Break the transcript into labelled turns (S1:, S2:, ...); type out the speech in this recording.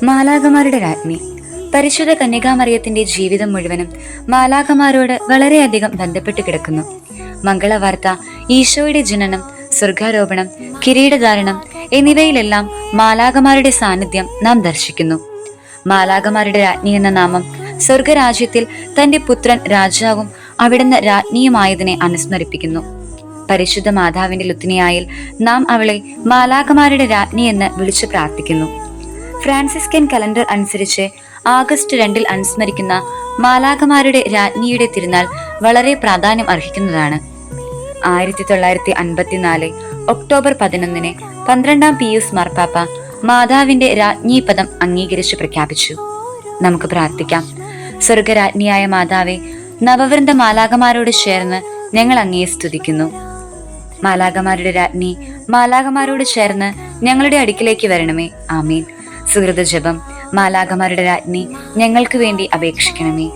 S1: മാലാഖമാരുടെ രാജ്ഞി. പരിശുദ്ധ കന്യകാമറിയത്തിന്റെ ജീവിതം മുഴുവനും മാലാഖമാരോട് വളരെയധികം ബന്ധപ്പെട്ട് കിടക്കുന്നു. മംഗളവാർത്ത, ഈശോയുടെ ജനനം, സ്വർഗാരോപണം, കിരീടധാരണം എന്നിവയിലെല്ലാം മാലാഖമാരുടെ സാന്നിധ്യം നാം ദർശിക്കുന്നു. മാലാഖമാരുടെ രാജ്ഞി എന്ന നാമം സ്വർഗരാജ്യത്തിൽ തന്റെ പുത്രൻ രാജാവും അവിടുന്ന് രാജ്ഞിയുമായതിനെ അനുസ്മരിപ്പിക്കുന്നു. പരിശുദ്ധ മാതാവിന്റെ ലുത്തിനിയായിൽ നാം അവളെ മാലാഖമാരുടെ രാജ്ഞി എന്ന് വിളിച്ചു പ്രാർത്ഥിക്കുന്നു. ഫ്രാൻസിസ്കൻ കലണ്ടർ അനുസരിച്ച് ആഗസ്റ്റ് 2 അനുസ്മരിക്കുന്ന മാലാഖമാരുടെ രാജ്ഞിയുടെ തിരുനാൾ വളരെ പ്രാധാന്യം അർഹിക്കുന്നതാണ്. 1954 ഒക്ടോബർ 11 12-ാം പിയൂസ് മാർപ്പാപ്പ മാതാവിന്റെ രാജ്ഞി പദം അംഗീകരിച്ച് പ്രഖ്യാപിച്ചു. നമുക്ക് പ്രാർത്ഥിക്കാം. സ്വർഗരാജ്ഞിയായ മാതാവെ, നവവൃന്ദ മാലാഖമാരോട് ചേർന്ന് ഞങ്ങൾ അങ്ങയെ സ്തുതിക്കുന്നു. മാലാഖമാരുടെ രാജ്ഞി, മാലാഖമാരോട് ചേർന്ന് ഞങ്ങളുടെ അടുക്കിലേക്ക് വരണമേ. ആമീൻ. സുഹൃത ജപം. മാലാഖമാരുടെ രാജ്ഞി, ഞങ്ങൾക്ക് വേണ്ടി അപേക്ഷിക്കണമേ.